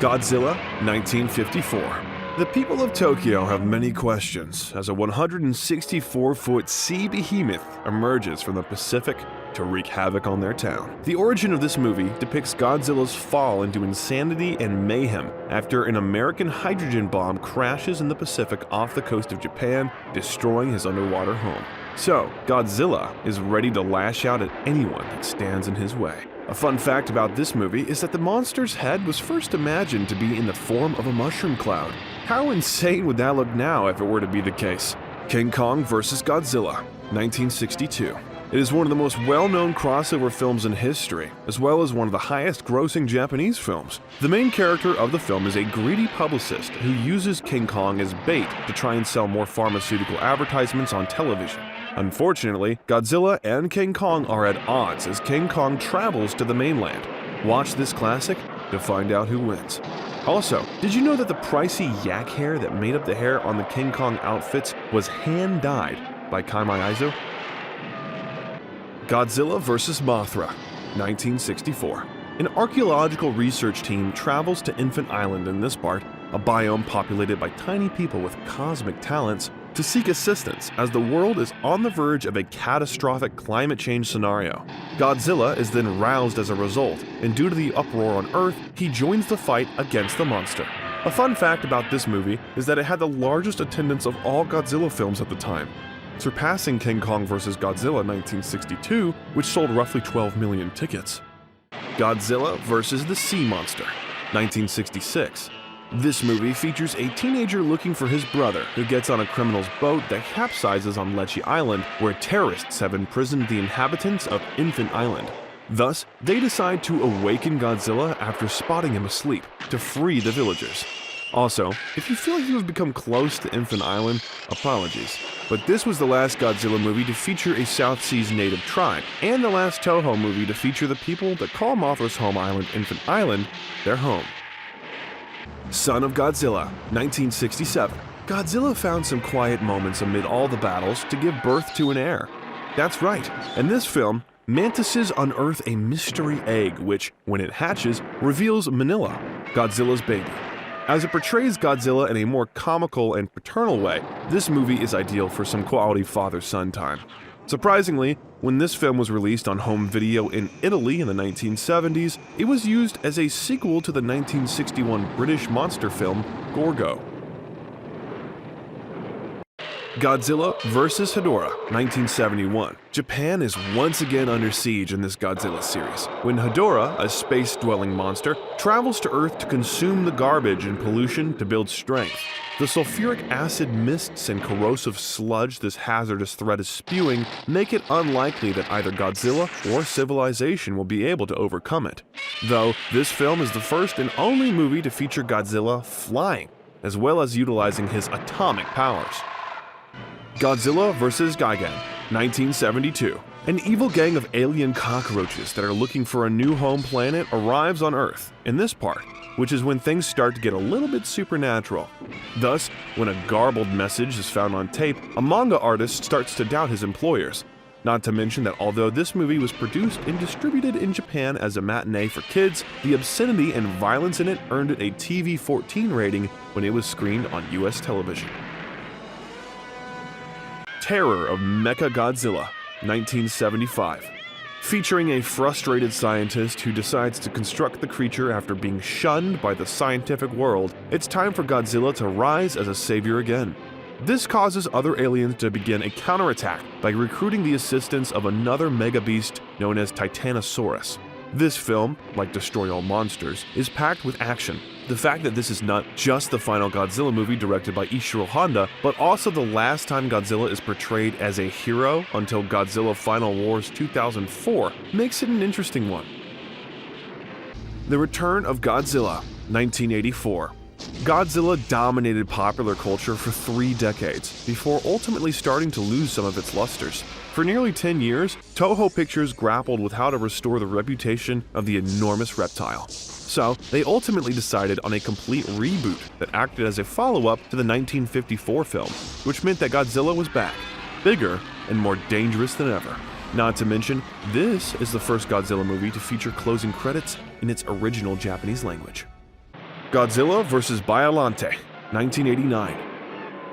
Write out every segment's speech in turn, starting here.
Godzilla, 1954. The people of Tokyo have many questions as a 164-foot sea behemoth emerges from the Pacific to wreak havoc on their town. The origin of this movie depicts Godzilla's fall into insanity and mayhem after an American hydrogen bomb crashes in the Pacific off the coast of Japan, destroying his underwater home. So, Godzilla is ready to lash out at anyone that stands in his way. A fun fact about this movie is that the monster's head was first imagined to be in the form of a mushroom cloud. How insane would that look now if it were to be the case? King Kong vs. Godzilla, 1962. It is one of the most well-known crossover films in history, as well as one of the highest-grossing Japanese films. The main character of the film is a greedy publicist who uses King Kong as bait to try and sell more pharmaceutical advertisements on television. Unfortunately, Godzilla and King Kong are at odds as King Kong travels to the mainland. Watch this classic to find out who wins. Also, did you know that the pricey yak hair that made up the hair on the King Kong outfits was hand-dyed by Kai Miyaizo? Godzilla vs. Mothra, 1964. An archaeological research team travels to Infant Island in this part, a biome populated by tiny people with cosmic talents, to seek assistance as the world is on the verge of a catastrophic climate change scenario. Godzilla is then roused as a result, and due to the uproar on Earth, he joins the fight against the monster. A fun fact about this movie is that it had the largest attendance of all Godzilla films at the time, surpassing King Kong vs. Godzilla 1962, which sold roughly 12 million tickets. Godzilla vs. the Sea Monster, 1966. This movie features a teenager looking for his brother who gets on a criminal's boat that capsizes on Lecce Island, where terrorists have imprisoned the inhabitants of Infant Island. Thus, they decide to awaken Godzilla after spotting him asleep to free the villagers. Also, if you feel like you have become close to Infant Island, apologies. But this was the last Godzilla movie to feature a South Seas native tribe, and the last Toho movie to feature the people that call Mothra's home island, Infant Island, their home. Son of Godzilla, 1967. Godzilla found some quiet moments amid all the battles to give birth to an heir. That's right, in this film, mantises unearth a mystery egg which, when it hatches, reveals Manila, Godzilla's baby. As it portrays Godzilla in a more comical and paternal way, this movie is ideal for some quality father-son time. Surprisingly, when this film was released on home video in Italy in the 1970s, it was used as a sequel to the 1961 British monster film Gorgo. Godzilla vs. Hedorah, 1971. Japan is once again under siege in this Godzilla series, when Hedorah, a space-dwelling monster, travels to Earth to consume the garbage and pollution to build strength. The sulfuric acid mists and corrosive sludge this hazardous threat is spewing make it unlikely that either Godzilla or civilization will be able to overcome it. Though, this film is the first and only movie to feature Godzilla flying, as well as utilizing his atomic powers. Godzilla vs. Gigan, 1972. An evil gang of alien cockroaches that are looking for a new home planet arrives on Earth, in this part, which is when things start to get a little bit supernatural. Thus, when a garbled message is found on tape, a manga artist starts to doubt his employers. Not to mention that although this movie was produced and distributed in Japan as a matinee for kids, the obscenity and violence in it earned it a TV-14 rating when it was screened on US television. Terror of Mechagodzilla, 1975. Featuring a frustrated scientist who decides to construct the creature after being shunned by the scientific world, it's time for Godzilla to rise as a savior again. This causes other aliens to begin a counterattack by recruiting the assistance of another mega beast known as Titanosaurus. This film, like Destroy All Monsters, is packed with action. The fact that this is not just the final Godzilla movie directed by Ishiro Honda, but also the last time Godzilla is portrayed as a hero until Godzilla Final Wars 2004 makes it an interesting one. The Return of Godzilla, 1984. Godzilla dominated popular culture for 3 decades, before ultimately starting to lose some of its lusters. For nearly 10 years, Toho Pictures grappled with how to restore the reputation of the enormous reptile. So, they ultimately decided on a complete reboot that acted as a follow-up to the 1954 film, which meant that Godzilla was back, bigger and more dangerous than ever. Not to mention, this is the first Godzilla movie to feature closing credits in its original Japanese language. Godzilla vs. Biollante, 1989.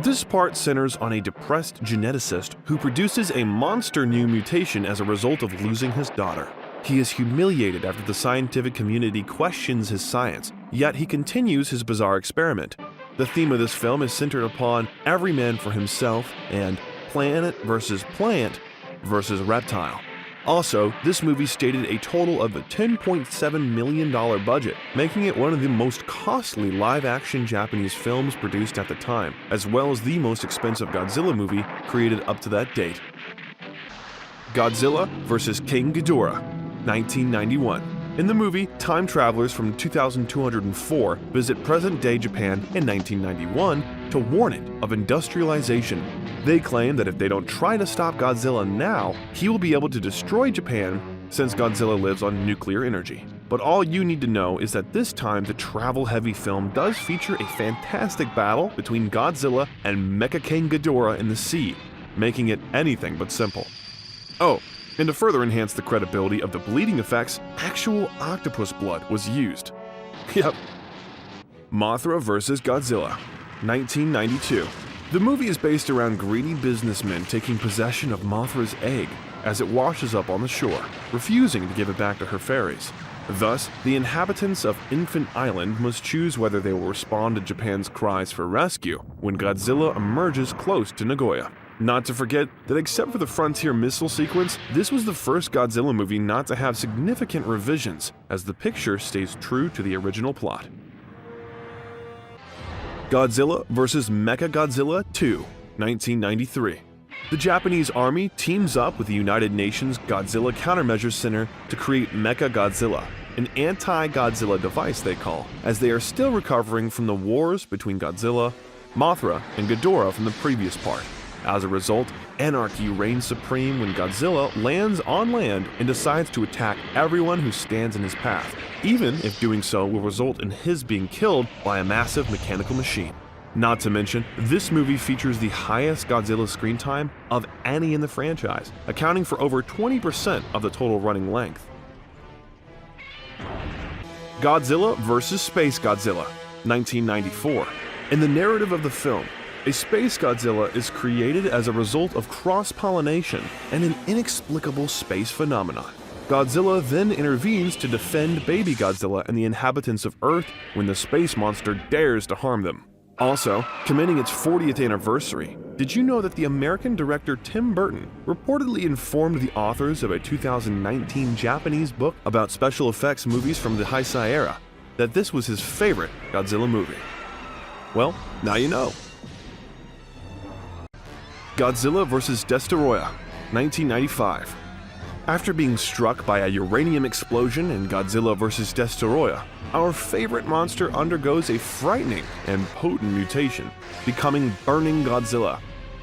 This part centers on a depressed geneticist who produces a monster new mutation as a result of losing his daughter. He is humiliated after the scientific community questions his science, yet he continues his bizarre experiment. The theme of this film is centered upon every man for himself and planet versus plant versus reptile. Also, this movie stated a total of a $10.7 million budget, making it one of the most costly live-action Japanese films produced at the time, as well as the most expensive Godzilla movie created up to that date. Godzilla vs. King Ghidorah, 1991. In the movie, time travelers from 2204 visit present-day Japan in 1991 to warn it of industrialization. They claim that if they don't try to stop Godzilla now, he will be able to destroy Japan since Godzilla lives on nuclear energy. But all you need to know is that this time the travel-heavy film does feature a fantastic battle between Godzilla and Mecha King Ghidorah in the sea, making it anything but simple. Oh, and to further enhance the credibility of the bleeding effects, actual octopus blood was used. Yep. Mothra vs. Godzilla, 1992. The movie is based around greedy businessmen taking possession of Mothra's egg as it washes up on the shore, refusing to give it back to her fairies. Thus, the inhabitants of Infant Island must choose whether they will respond to Japan's cries for rescue when Godzilla emerges close to Nagoya. Not to forget that except for the Frontier missile sequence, this was the first Godzilla movie not to have significant revisions, as the picture stays true to the original plot. Godzilla vs. Mechagodzilla 2, 1993. The Japanese army teams up with the United Nations Godzilla Countermeasures Center to create Mechagodzilla, an anti-Godzilla device they call, as they are still recovering from the wars between Godzilla, Mothra, and Ghidorah from the previous part. As a result, anarchy reigns supreme when Godzilla lands on land and decides to attack everyone who stands in his path, even if doing so will result in his being killed by a massive mechanical machine. Not to mention, this movie features the highest Godzilla screen time of any in the franchise, accounting for over 20% of the total running length. Godzilla vs. Space Godzilla, 1994. In the narrative of the film, a space Godzilla is created as a result of cross-pollination and an inexplicable space phenomenon. Godzilla then intervenes to defend baby Godzilla and the inhabitants of Earth when the space monster dares to harm them. Also, commending its 40th anniversary, did you know that the American director Tim Burton reportedly informed the authors of a 2019 Japanese book about special effects movies from the Heisei era that this was his favorite Godzilla movie? Well, now you know. Godzilla vs. Destoroyah, 1995. After being struck by a uranium explosion in Godzilla vs. Destoroyah, our favorite monster undergoes a frightening and potent mutation, becoming Burning Godzilla.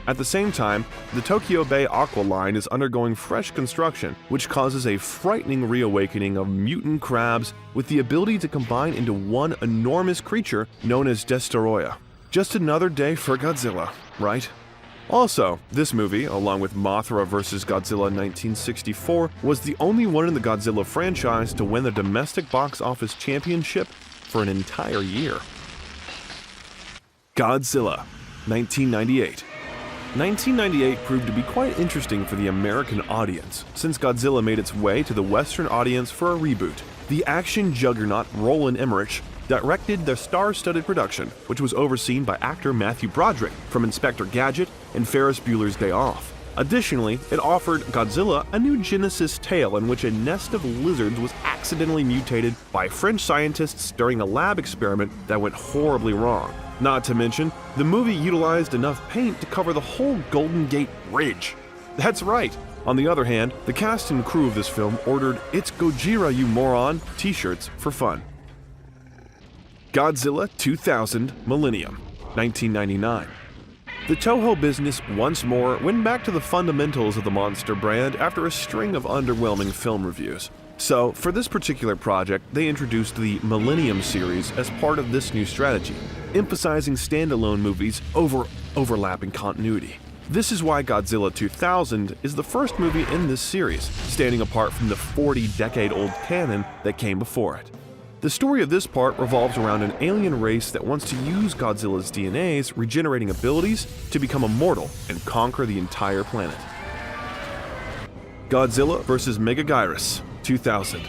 At the same time, the Tokyo Bay Aqua Line is undergoing fresh construction, which causes a frightening reawakening of mutant crabs with the ability to combine into one enormous creature known as Destoroyah. Just another day for Godzilla, right? Also, this movie, along with Mothra vs. Godzilla 1964, was the only one in the Godzilla franchise to win the domestic box office championship for an entire year. Godzilla, 1998. 1998 proved to be quite interesting for the American audience, since Godzilla made its way to the Western audience for a reboot. The action juggernaut Roland Emmerich directed the star-studded production, which was overseen by actor Matthew Broderick from Inspector Gadget and Ferris Bueller's Day Off. Additionally, it offered Godzilla a new Genesis tale in which a nest of lizards was accidentally mutated by French scientists during a lab experiment that went horribly wrong. Not to mention, the movie utilized enough paint to cover the whole Golden Gate Bridge. That's right! On the other hand, the cast and crew of this film ordered "It's Gojira, you moron" t-shirts for fun. Godzilla 2000 Millennium, 1999. The Toho business once more went back to the fundamentals of the monster brand after a string of underwhelming film reviews. So, for this particular project, they introduced the Millennium series as part of this new strategy, emphasizing standalone movies over overlapping continuity. This is why Godzilla 2000 is the first movie in this series, standing apart from the 40-decade-old canon that came before it. The story of this part revolves around an alien race that wants to use Godzilla's DNA's regenerating abilities to become immortal and conquer the entire planet. Godzilla vs. Megaguirus, 2000.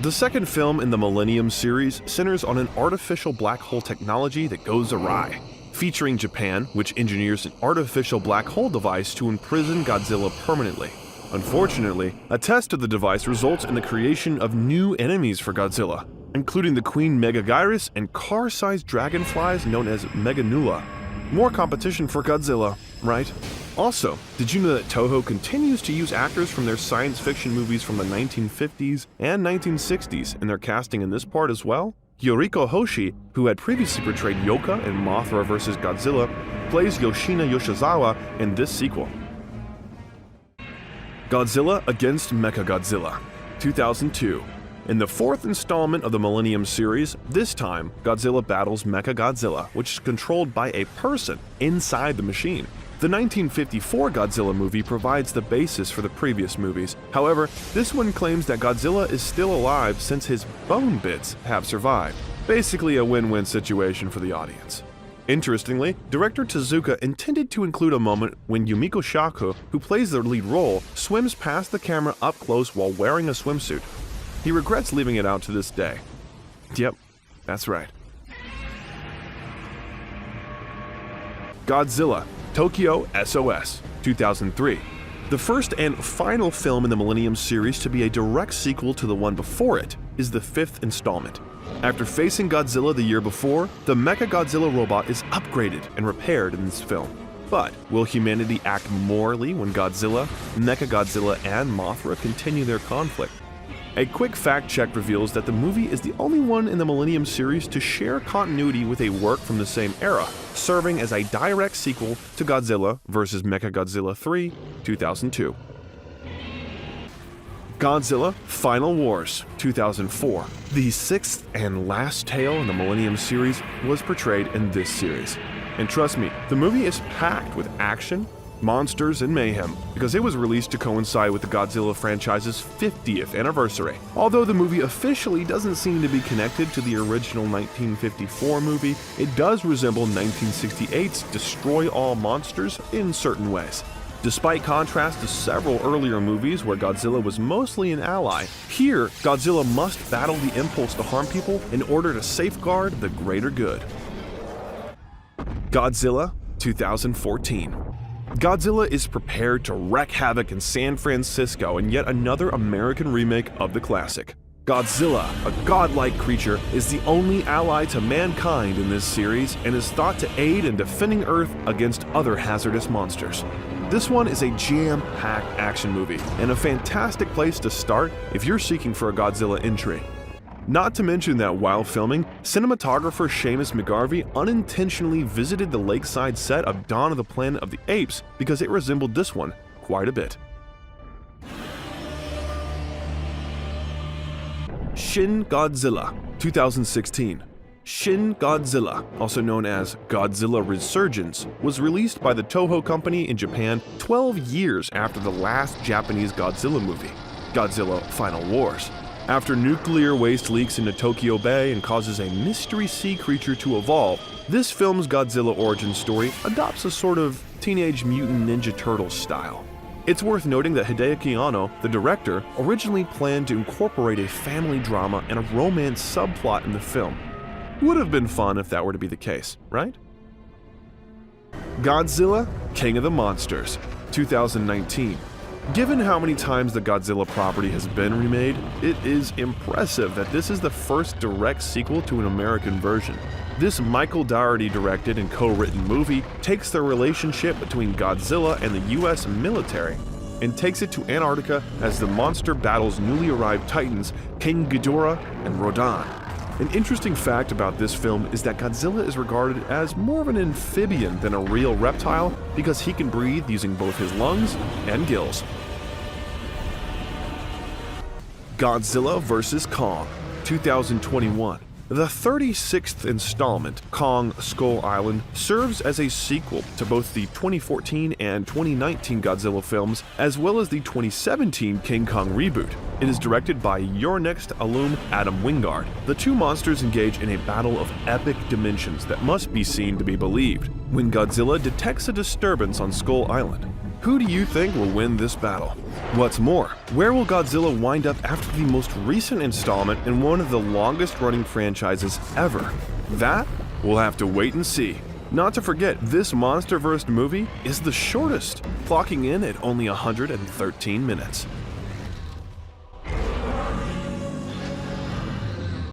The second film in the Millennium series centers on an artificial black hole technology that goes awry, featuring Japan, which engineers an artificial black hole device to imprison Godzilla permanently. Unfortunately, a test of the device results in the creation of new enemies for Godzilla, including the Queen Megaguirus and car-sized dragonflies known as Meganula. More competition for Godzilla, right? Also, did you know that Toho continues to use actors from their science fiction movies from the 1950s and 1960s in their casting in this part as well? Yoriko Hoshi, who had previously portrayed Yoka in Mothra vs. Godzilla, plays Yoshina Yoshizawa in this sequel. Godzilla against Mechagodzilla, 2002. In the fourth installment of the Millennium series, this time, Godzilla battles Mechagodzilla, which is controlled by a person inside the machine. The 1954 Godzilla movie provides the basis for the previous movies. However, this one claims that Godzilla is still alive since his bone bits have survived. Basically a win-win situation for the audience. Interestingly, director Tezuka intended to include a moment when Yumiko Shaku, who plays the lead role, swims past the camera up close while wearing a swimsuit. He regrets leaving it out to this day. Yep, that's right. Godzilla, Tokyo SOS, 2003. The first and final film in the Millennium series to be a direct sequel to the one before it is the fifth installment. After facing Godzilla the year before, the Mechagodzilla robot is upgraded and repaired in this film. But will humanity act morally when Godzilla, Mechagodzilla, and Mothra continue their conflict? A quick fact check reveals that the movie is the only one in the Millennium series to share continuity with a work from the same era, serving as a direct sequel to Godzilla vs. Mechagodzilla 3, 2002. Godzilla Final Wars, 2004. The sixth and last tale in the Millennium series was portrayed in this series. And trust me, the movie is packed with action, monsters, and mayhem because it was released to coincide with the Godzilla franchise's 50th anniversary. Although the movie officially doesn't seem to be connected to the original 1954 movie, it does resemble 1968's Destroy All Monsters in certain ways. Despite contrast to several earlier movies where Godzilla was mostly an ally, here Godzilla must battle the impulse to harm people in order to safeguard the greater good. Godzilla 2014. Godzilla is prepared to wreak havoc in San Francisco in yet another American remake of the classic. Godzilla, a godlike creature, is the only ally to mankind in this series and is thought to aid in defending Earth against other hazardous monsters. This one is a jam-packed action movie and a fantastic place to start if you're seeking for a Godzilla entry. Not to mention that while filming, cinematographer Seamus McGarvey unintentionally visited the lakeside set of Dawn of the Planet of the Apes because it resembled this one quite a bit. Shin Godzilla, 2016. Shin Godzilla, also known as Godzilla Resurgence, was released by the Toho Company in Japan 12 years after the last Japanese Godzilla movie, Godzilla Final Wars. After nuclear waste leaks into Tokyo Bay and causes a mystery sea creature to evolve, this film's Godzilla origin story adopts a sort of Teenage Mutant Ninja Turtles style. It's worth noting that Hideaki Anno, the director, originally planned to incorporate a family drama and a romance subplot in the film. Would have been fun if that were to be the case, right? Godzilla, King of the Monsters, 2019. Given how many times the Godzilla property has been remade, it is impressive that this is the first direct sequel to an American version. This Michael Dougherty directed and co-written movie takes the relationship between Godzilla and the US military and takes it to Antarctica as the monster battles newly arrived titans King Ghidorah and Rodan. An interesting fact about this film is that Godzilla is regarded as more of an amphibian than a real reptile because he can breathe using both his lungs and gills. Godzilla vs. Kong, 2021. The 36th installment, Kong Skull Island, serves as a sequel to both the 2014 and 2019 Godzilla films, as well as the 2017 King Kong reboot. It is directed by Your Next alum Adam Wingard. The two monsters engage in a battle of epic dimensions that must be seen to be believed. When Godzilla detects a disturbance on Skull Island, who do you think will win this battle? What's more, where will Godzilla wind up after the most recent installment in one of the longest-running franchises ever? That we'll have to wait and see. Not to forget, this MonsterVerse movie is the shortest, clocking in at only 113 minutes.